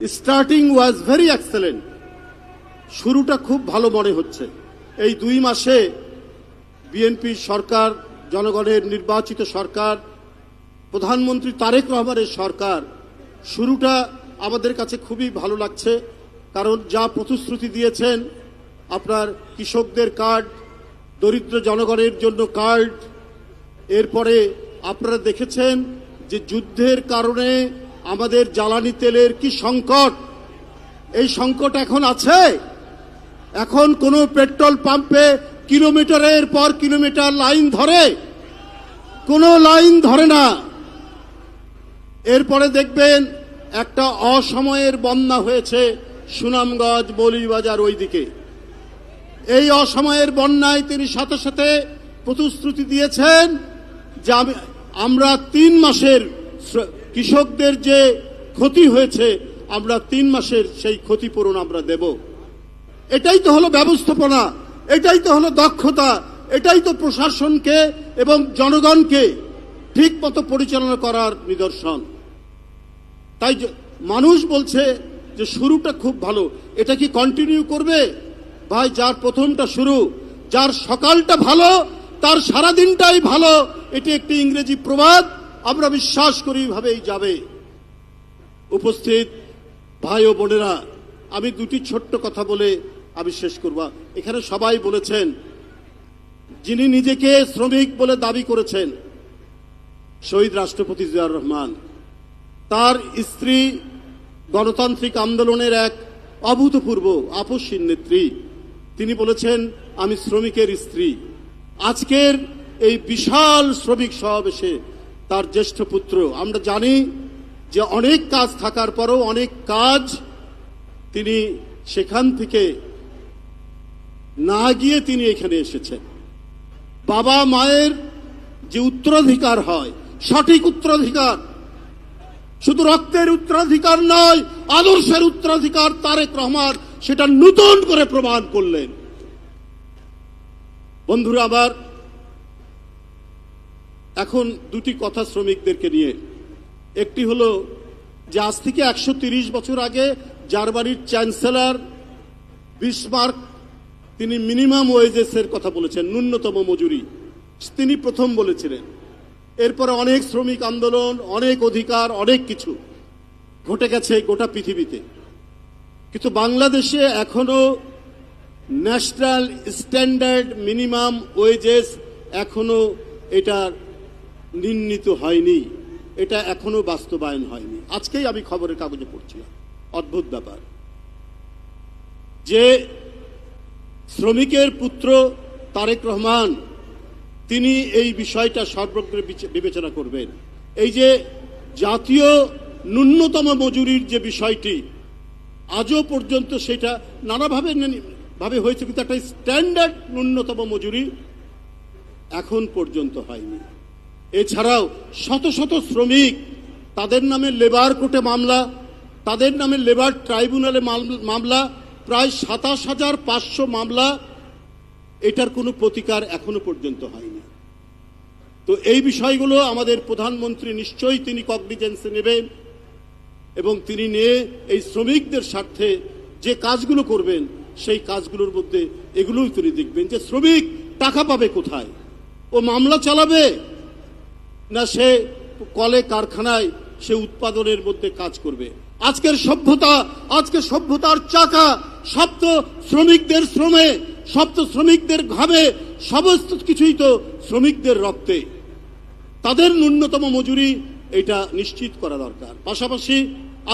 Starting was very excellent. শুরুটা খুব ভালো মনে হচ্ছে। এই 2 মাসে বিএনপি সরকার, জনগণের নির্বাচিত সরকার, প্রধানমন্ত্রী তারেক রহমানের সরকার, শুরুটা আমাদের কাছে খুবই ভালো লাগছে। কারণ যা প্রতিশ্রুতি দিয়েছেন, আপনার কৃষকদের কার্ড, দরিদ্র জনগণের জন্য কার্ড, এরপরে আপনারা দেখেছেন যে যুদ্ধের কারণে আমাদের জ্বালানি তেলের কি সংকট, এই সংকট এখন আছে। এখন কোনো পেট্রোল পাম্পে কিলোমিটারের পর কিলোমিটার লাইন ধরে, কোনো লাইন ধরে না। এরপরে দেখবেন একটা অসময়ের বন্যা হয়েছে সুনামগঞ্জ, মৌলভীবাজার ওইদিকে। এই অসময়ের বন্যায় তিনি সাথে সাথে প্রতিশ্রুতি দিয়েছেন যে আমরা 3 মাসের কৃষকদের যে ক্ষতি হয়েছে, আমরা 3 মাসের সেই ক্ষতিপূরণ আমরা দেব। এটাই তো হলো ব্যবস্থাপনা, এটাই তো হলো দক্ষতা, এটাই তো প্রশাসনকে এবং জনগণকে ঠিক মতো পরিচালনা করার নিদর্শন। তাই মানুষ বলছে যে শুরুটা খুব ভালো, এটা কি কন্টিনিউ করবে? ভাই, যার প্রথমটা শুরু, যার সকালটা ভালো তার সারাদিনটাই ভালো, এটি একটি ইংরেজি প্রবাদ। আমরা বিশ্বাস করি ভাবেই যাবে। উপস্থিত ভাই ও বোনেরা, আমি 2টি ছোট্ট কথা বলে আমি শেষ করব। এখানে সবাই বলেছেন, যিনি নিজেকে শ্রমিক বলে দাবি করেছেন শহীদ রাষ্ট্রপতি জিয়াউর রহমান, তার স্ত্রী গণতান্ত্রিক আন্দোলনের এক অভূতপূর্ব আপসহীন নেত্রী, তিনি বলেছেন আমি শ্রমিকের স্ত্রী। আজকের এই বিশাল শ্রমিক সমাবেশে তার জ্যেষ্ঠ পুত্র, আমরা জানি যে অনেক কাজ থাকার পরও অনেক কাজ তিনি সেখান থেকে না গিয়ে তিনি এখানে এসেছেন। বাবা মায়ের যে উত্তরাধিকার হয়, সঠিক উত্তরাধিকার, শুধু রক্তের উত্তরাধিকার নয়, আদর্শের উত্তরাধিকার তারেক রহমান সেটা নতুন করে প্রমাণ করলেন। বন্ধুরা আবার এখন 2টি কথা শ্রমিকদেরকে নিয়ে। একটি হলো যে আজ থেকে 130 বছর আগে জার্মানির চ্যান্সেলর বিসমার্ক তিনি মিনিমাম ওয়েজেসের কথা বলেছেন, ন্যূনতম মজুরি তিনি প্রথম বলেছিলেন। এরপরে অনেক শ্রমিক আন্দোলন, অনেক অধিকার, অনেক কিছু ঘটে গেছে গোটা পৃথিবীতে। কিন্তু বাংলাদেশে এখনো ন্যাশনাল স্ট্যান্ডার্ড মিনিমাম ওয়েজেস এখনো এটা নির্ণীত হয়নি, এটা এখনো বাস্তবায়ন হয়নি। আজকেই আমি খবরের কাগজে পড়ছিলাম, অদ্ভুত ব্যাপার, যে শ্রমিকের পুত্র তারেক রহমান তিনি এই বিষয়টা সর্বগ্রে বিবেচনা করবেন। এই যে জাতীয় ন্যূনতম মজুরির যে বিষয়টি, আজও পর্যন্ত সেটা নানাভাবে হয়েছে, কিন্তু একটা স্ট্যান্ডার্ড ন্যূনতম মজুরি এখন পর্যন্ত হয়নি। এছাড়াও শত শত শ্রমিক, তাদের নামে লেবার কোর্টে মামলা, তাদের নামে লেবার ট্রাইব্যুনালে মামলা, প্রায় 27,500 মামলা, এটার কোনো প্রতিকার এখনো পর্যন্ত হয়নি। তো এই বিষয়গুলো আমাদের প্রধানমন্ত্রী নিশ্চয়ই তিনি কগনিজেন্সে নেবেন এবং তিনি নিয়ে এই শ্রমিকদের স্বার্থে যে কাজগুলো করবেন সেই কাজগুলোর মধ্যে এগুলোই তিনি দেখবেন যে শ্রমিক টাকা পাবে কোথায়। ও মামলা চালাবে না সে কলে কারখানায় সে উৎপাদনের মধ্যে কাজ করবে? আজকের সভ্যতা, আজকের সভ্যতার চাকা সপ্ত শ্রমিকদের শ্রমে, সপ্ত শ্রমিকদের ঘামে, সমস্ত কিছুই তো শ্রমিকদের রক্তে। তাদের ন্যূনতম মজুরি এটা নিশ্চিত করা দরকার। পাশাপাশি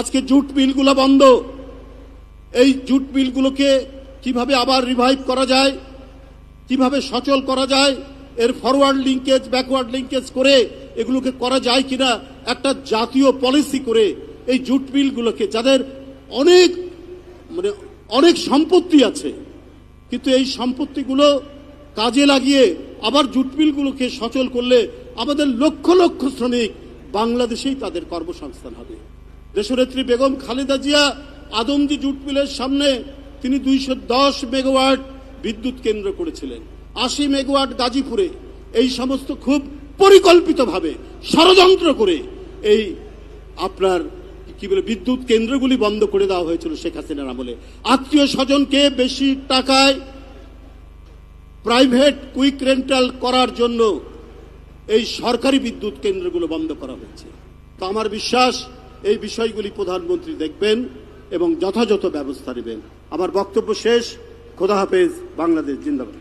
আজকে জুট মিলগুলো বন্ধ, এই জুট মিলগুলোকে কিভাবে আবার রিভাইভ করা যায়, কিভাবে সচল করা যায়, এর ফরওয়ার্ড লিঙ্কেজ ব্যাকওয়ার্ড লিঙ্কেজ করে এগুলোকে করা যায় কিনা, একটা জাতীয় পলিসি করে এই জুট মিলগুলোকে, যাদের অনেক সম্পত্তি আছে, কিন্তু এই সম্পত্তিগুলো কাজে লাগিয়ে আবার জুট মিলগুলোকে সচল করলে আমাদের লক্ষ লক্ষ শ্রমিক বাংলাদেশেই তাদের কর্মসংস্থান হবে। দেশনেত্রী বেগম খালেদা জিয়া আদমজি জুট মিলের সামনে তিনি 210 মেগাওয়াট বিদ্যুৎ কেন্দ্র করেছিলেন, 80 মেগাওয়াট গাজীপুরে। এই সমস্ত খুব পরিকল্পিতভাবে ষড়যন্ত্র করে এই আপনার কি বলে বিদ্যুৎ কেন্দ্রগুলি বন্ধ করে দেওয়া হয়েছিল শেখ হাসিনার আমলে। আত্মীয় স্বজনকে বেশি টাকায় প্রাইভেট কুইক রেন্টাল করার জন্য এই সরকারি বিদ্যুৎ কেন্দ্রগুলো বন্ধ করা হয়েছে। তো আমার বিশ্বাস এই বিষয়গুলি প্রধানমন্ত্রী দেখবেন এবং যথাযথ ব্যবস্থা নেবেন। আমার বক্তব্য শেষ। খোদা হাফেজ। বাংলাদেশ জিন্দাবাদ।